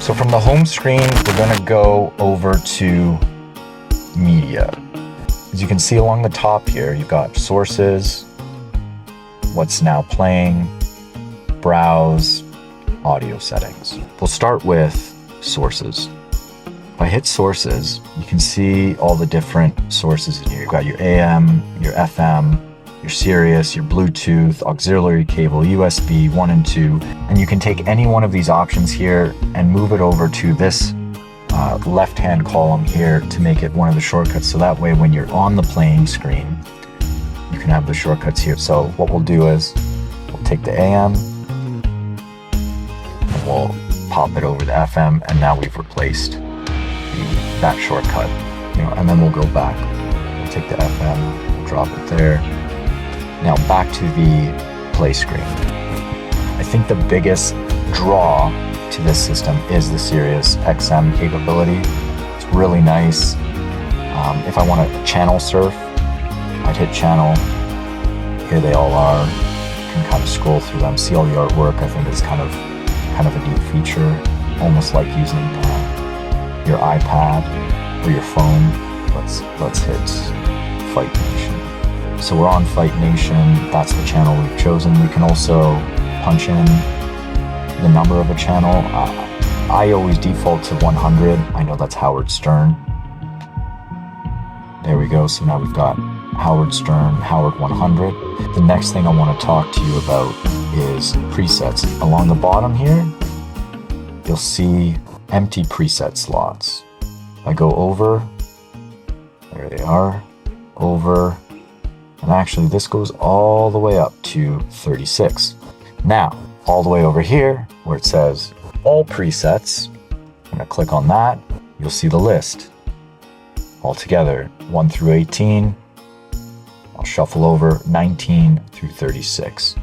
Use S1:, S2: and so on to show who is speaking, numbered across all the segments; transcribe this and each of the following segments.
S1: So from the home screen, we're gonna go over to media. As you can see along the top here, you've got sources, what's now playing, browse, audio settings. We'll start with sources. If I hit sources, you can see all the different sources in here. You've got your AM, your FM, your Sirius, your Bluetooth, auxiliary cable, USB 1 and 2, and you can take any one of these options here and move it over to this left-hand column here to make it one of the shortcuts. So that way when you're on the playing screen, you can have the shortcuts here. So what we'll do is we'll take the AM and we'll pop it over the FM, and now we've replaced that shortcut, and then we'll go back. We'll take the FM, we'll drop it there. Now back to the play screen. I think the biggest draw to this system is the Sirius XM capability. It's really nice. If I want to channel surf, I'd hit channel. Here they all are. You can kind of scroll through them, see all the artwork. I think it's kind of a neat feature, almost like using your iPad or your phone. Let's hit Fight Nation. So we're on Fight Nation. That's the channel we've chosen. We can also punch in the number of a channel. I always default to 100. I know that's Howard Stern. There we go. So now we've got Howard Stern, Howard 100. The next thing I want to talk to you about is presets. Along the bottom here, you'll see empty preset slots. I go over, there they are, over, and actually this goes all the way up to 36. Now, all the way over here, where it says all presets, I'm gonna click on that, you'll see the list. All together, 1 through 18, I'll shuffle over 19 through 36.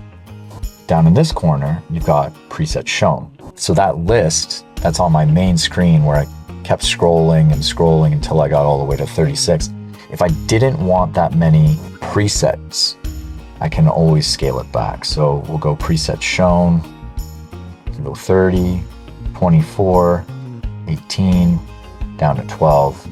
S1: Down in this corner, you've got presets shown. So that list, that's on my main screen where I kept scrolling and scrolling until I got all the way to 36. If I didn't want that many presets, I can always scale it back. So we'll go presets shown, we can go 30, 24, 18, down to 12,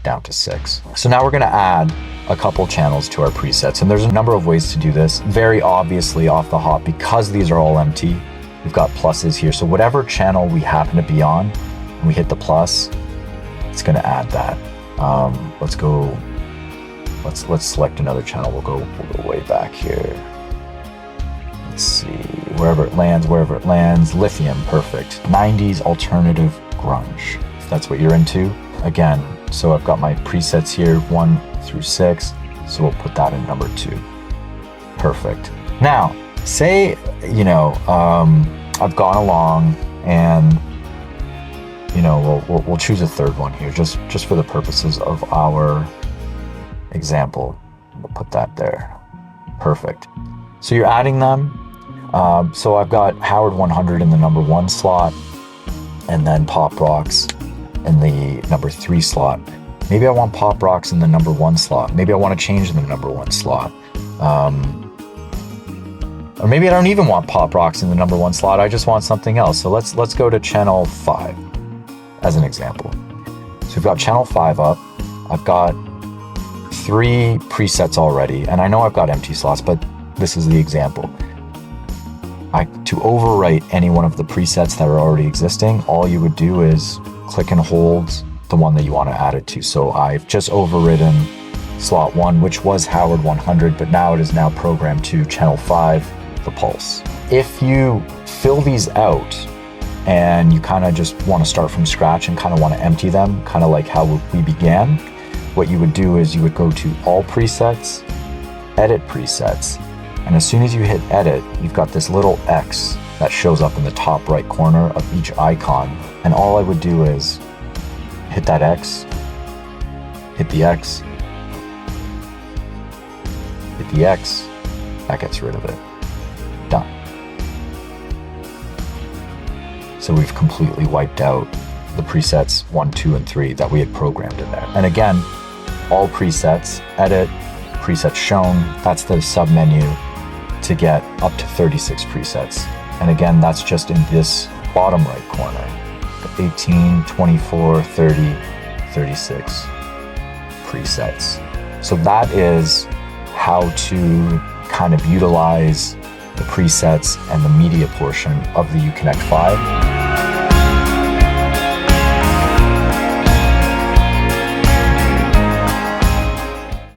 S1: down to 6. So now we're gonna add a couple channels to our presets, and there's a number of ways to do this. Very obviously off the hop, because these are all empty, we've got pluses here. So whatever channel we happen to be on, and we hit the plus, it's gonna add that. Let's select another channel. We'll go way back here. Let's see, wherever it lands, lithium, perfect. 90s alternative grunge, if that's what you're into. Again, so I've got my presets here, 1 through 6, so we'll put that in number 2. Perfect. Now, say, I've gone along and, we'll choose a third one here, just for the purposes of our example. We'll put that there. Perfect. So you're adding them. So I've got Howard 100 in the number 1 slot, and then Pop Rocks in the number 3 slot. Maybe I want Pop Rocks in the number 1 slot. Maybe I want to change the number 1 slot. Or maybe I don't even want Pop Rocks in the number 1 slot. I just want something else. So let's go to channel 5 as an example. So we've got channel 5 up. I've got 3 presets already, and I know I've got empty slots, but this is the example. To overwrite any one of the presets that are already existing, all you would do is click and hold the one that you want to add it to. So I've just overridden slot 1, which was Howard 100, but now it is now programmed to channel 5, the Pulse. If you fill these out and you kind of just want to start from scratch and kind of want to empty them, kind of like how we began, what you would do is you would go to all presets, edit presets, and as soon as you hit edit, you've got this little X that shows up in the top right corner of each icon, and all I would do is hit that X, hit the X, hit the X, that gets rid of it. Done. So we've completely wiped out the presets 1, 2, and 3 that we had programmed in there. And again, all presets, edit, presets shown, that's the submenu to get up to 36 presets. And again, that's just in this bottom right corner. 18, 24, 30, 36 presets. So that is how to kind of utilize the presets and the media portion of the UCONNECT 5.